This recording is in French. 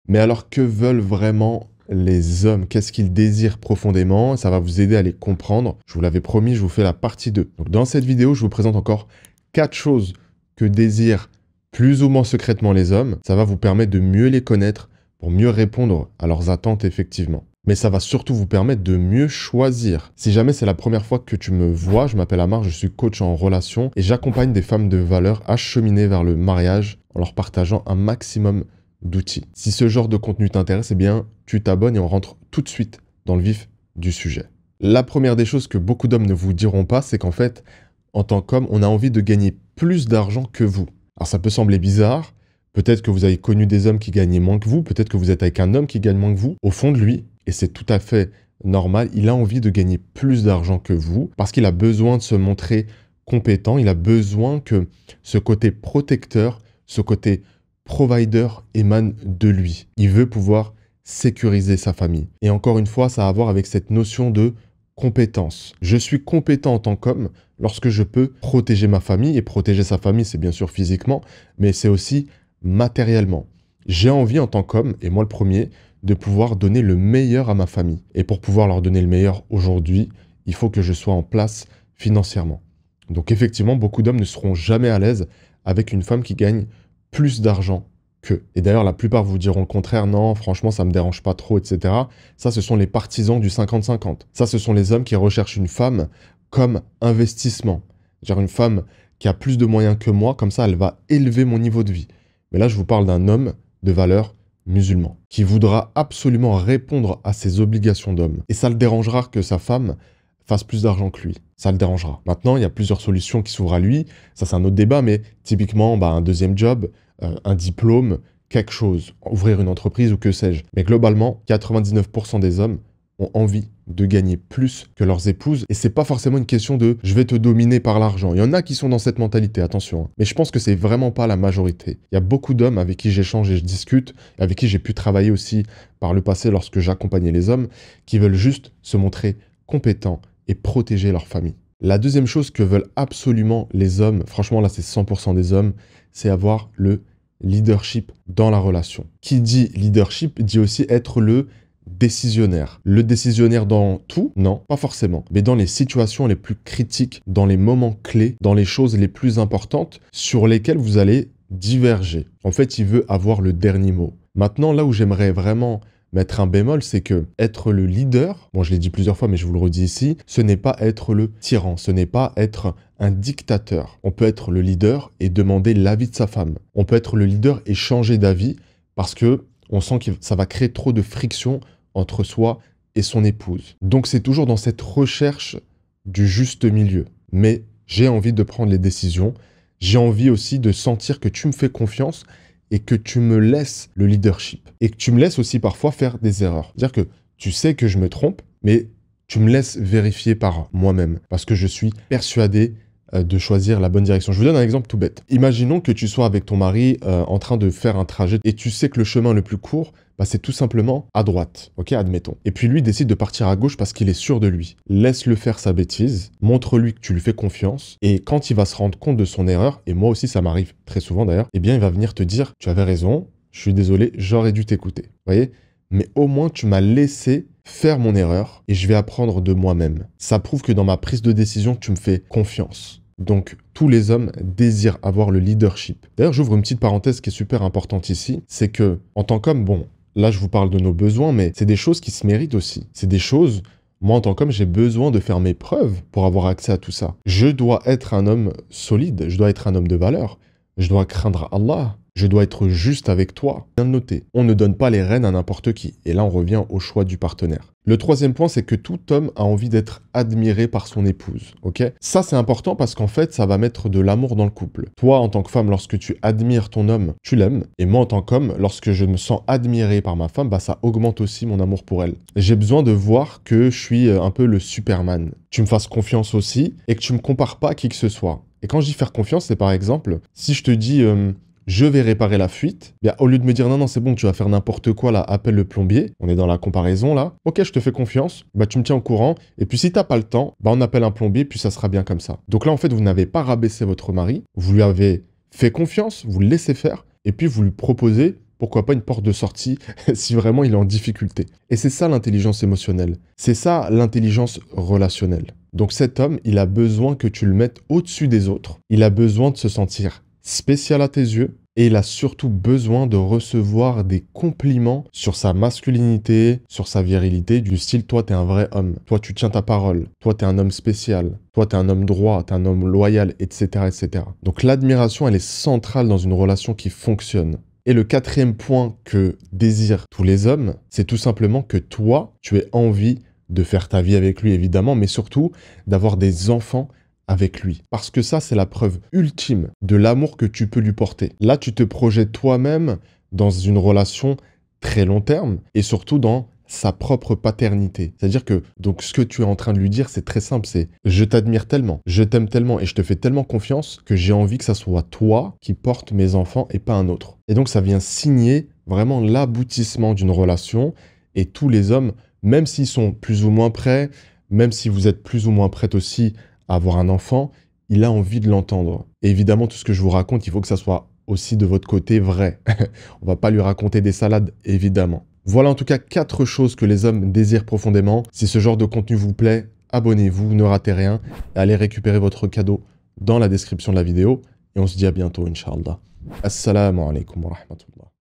Mais alors, que veulent vraiment les hommes? Qu'est-ce qu'ils désirent profondément? Ça va vous aider à les comprendre. Je vous l'avais promis, je vous fais la partie 2. Donc, dans cette vidéo, je vous présente encore 4 choses que désirent plus ou moins secrètement les hommes. Ça va vous permettre de mieux les connaître pour mieux répondre à leurs attentes effectivement. Mais ça va surtout vous permettre de mieux choisir. Si jamais c'est la première fois que tu me vois, je m'appelle Amar, je suis coach en relation et j'accompagne des femmes de valeur à cheminer vers le mariage en leur partageant un maximum d'outils. Si ce genre de contenu t'intéresse, eh bien, tu t'abonnes et on rentre tout de suite dans le vif du sujet. La première des choses que beaucoup d'hommes ne vous diront pas, c'est qu'en fait, en tant qu'homme, on a envie de gagner plus d'argent que vous. Alors ça peut sembler bizarre, peut-être que vous avez connu des hommes qui gagnaient moins que vous, peut-être que vous êtes avec un homme qui gagne moins que vous. Au fond de lui, et c'est tout à fait normal, il a envie de gagner plus d'argent que vous parce qu'il a besoin de se montrer compétent, il a besoin que ce côté protecteur, ce côté provider émane de lui. Il veut pouvoir sécuriser sa famille. Et encore une fois, ça a à voir avec cette notion de compétence. Je suis compétent en tant qu'homme lorsque je peux protéger ma famille, et protéger sa famille, c'est bien sûr physiquement, mais c'est aussi matériellement. J'ai envie en tant qu'homme, et moi le premier, de pouvoir donner le meilleur à ma famille. Et pour pouvoir leur donner le meilleur aujourd'hui, il faut que je sois en place financièrement. Donc effectivement, beaucoup d'hommes ne seront jamais à l'aise avec une femme qui gagne plus d'argent qu'eux. Et d'ailleurs, la plupart vous diront le contraire, non, franchement, ça me dérange pas trop, etc. Ça, ce sont les partisans du 50-50. Ça, ce sont les hommes qui recherchent une femme comme investissement. Genre une femme qui a plus de moyens que moi, comme ça, elle va élever mon niveau de vie. Mais là, je vous parle d'un homme de valeur musulman, qui voudra absolument répondre à ses obligations d'homme. Et ça le dérangera que sa femme fasse plus d'argent que lui. Ça le dérangera. Maintenant, il y a plusieurs solutions qui s'ouvrent à lui. Ça, c'est un autre débat, mais typiquement, un deuxième job, un diplôme, quelque chose, ouvrir une entreprise ou que sais-je. Mais globalement, 99% des hommes ont envie de gagner plus que leurs épouses. Et c'est pas forcément une question de « je vais te dominer par l'argent ». Il y en a qui sont dans cette mentalité, attention. Hein. Mais je pense que c'est vraiment pas la majorité. Il y a beaucoup d'hommes avec qui j'échange et je discute, et avec qui j'ai pu travailler aussi par le passé lorsque j'accompagnais les hommes, qui veulent juste se montrer compétents et protéger leur famille. La deuxième chose que veulent absolument les hommes, franchement là c'est 100% des hommes, c'est avoir le leadership dans la relation. Qui dit leadership dit aussi être le décisionnaire. Le décisionnaire dans tout? Non, pas forcément. Mais dans les situations les plus critiques, dans les moments clés, dans les choses les plus importantes sur lesquelles vous allez diverger. En fait, il veut avoir le dernier mot. Maintenant, là où j'aimerais vraiment mettre un bémol, c'est que être le leader, bon je l'ai dit plusieurs fois mais je vous le redis ici, ce n'est pas être le tyran, ce n'est pas être un dictateur. On peut être le leader et demander l'avis de sa femme. On peut être le leader et changer d'avis parce que on sent que ça va créer trop de friction entre soi et son épouse. Donc c'est toujours dans cette recherche du juste milieu. Mais j'ai envie de prendre les décisions, j'ai envie aussi de sentir que tu me fais confiance et que tu me laisses le leadership. Et que tu me laisses aussi parfois faire des erreurs. C'est-à-dire que tu sais que je me trompe, mais tu me laisses vérifier par moi-même. Parce que je suis persuadé de choisir la bonne direction. Je vous donne un exemple tout bête. Imaginons que tu sois avec ton mari en train de faire un trajet et tu sais que le chemin le plus court, c'est tout simplement à droite, ok, admettons. Et puis lui décide de partir à gauche parce qu'il est sûr de lui. Laisse-le faire sa bêtise, montre-lui que tu lui fais confiance et quand il va se rendre compte de son erreur, et moi aussi ça m'arrive très souvent d'ailleurs, eh bien il va venir te dire « tu avais raison, je suis désolé, j'aurais dû t'écouter ». Vous voyez? Mais au moins tu m'as laissé faire mon erreur et je vais apprendre de moi-même. Ça prouve que dans ma prise de décision, tu me fais confiance. Donc, tous les hommes désirent avoir le leadership. D'ailleurs, j'ouvre une petite parenthèse qui est super importante ici, c'est que, en tant qu'homme, bon, là, je vous parle de nos besoins, mais c'est des choses qui se méritent aussi. C'est des choses, moi, en tant qu'homme, j'ai besoin de faire mes preuves pour avoir accès à tout ça. Je dois être un homme solide, je dois être un homme de valeur, je dois craindre Allah, je dois être juste avec toi. Bien de noter, on ne donne pas les rênes à n'importe qui. Et là, on revient au choix du partenaire. Le troisième point, c'est que tout homme a envie d'être admiré par son épouse, ok? Ça, c'est important parce qu'en fait, ça va mettre de l'amour dans le couple. Toi, en tant que femme, lorsque tu admires ton homme, tu l'aimes. Et moi, en tant qu'homme, lorsque je me sens admiré par ma femme, ça augmente aussi mon amour pour elle. J'ai besoin de voir que je suis un peu le Superman. Tu me fasses confiance aussi et que tu me compares pas à qui que ce soit. Et quand je dis faire confiance, c'est par exemple, si je te dis... je vais réparer la fuite. Bien, au lieu de me dire non, c'est bon, tu vas faire n'importe quoi là, appelle le plombier. On est dans la comparaison là. Ok, je te fais confiance. Tu me tiens au courant. Et puis si t'as pas le temps, on appelle un plombier, puis ça sera bien comme ça. Donc là, en fait, vous n'avez pas rabaissé votre mari. Vous lui avez fait confiance, vous le laissez faire. Et puis vous lui proposez pourquoi pas une porte de sortie si vraiment il est en difficulté. Et c'est ça l'intelligence émotionnelle. C'est ça l'intelligence relationnelle. Donc cet homme, il a besoin que tu le mettes au-dessus des autres. Il a besoin de se sentir spécial à tes yeux. Et il a surtout besoin de recevoir des compliments sur sa masculinité, sur sa virilité, du style « toi, t'es un vrai homme, toi, tu tiens ta parole, toi, t'es un homme spécial, toi, t'es un homme droit, t'es un homme loyal, etc. etc. » Donc l'admiration, elle est centrale dans une relation qui fonctionne. Et le quatrième point que désirent tous les hommes, c'est tout simplement que toi, tu aies envie de faire ta vie avec lui, évidemment, mais surtout d'avoir des enfants avec lui. Parce que ça, c'est la preuve ultime de l'amour que tu peux lui porter. Là, tu te projettes toi-même dans une relation très long terme et surtout dans sa propre paternité. C'est-à-dire que, donc, ce que tu es en train de lui dire, c'est très simple, c'est « je t'admire tellement, je t'aime tellement et je te fais tellement confiance que j'ai envie que ça soit toi qui porte mes enfants et pas un autre. » Et donc, ça vient signer vraiment l'aboutissement d'une relation et tous les hommes, même s'ils sont plus ou moins prêts, même si vous êtes plus ou moins prêts aussi à avoir un enfant, il a envie de l'entendre. Et évidemment, tout ce que je vous raconte, il faut que ça soit aussi de votre côté vrai. On va pas lui raconter des salades, évidemment. Voilà en tout cas 4 choses que les hommes désirent profondément. Si ce genre de contenu vous plaît, abonnez-vous, ne ratez rien. Allez récupérer votre cadeau dans la description de la vidéo. Et on se dit à bientôt, Inch'Allah. Assalamu alaikum wa rahmatullah.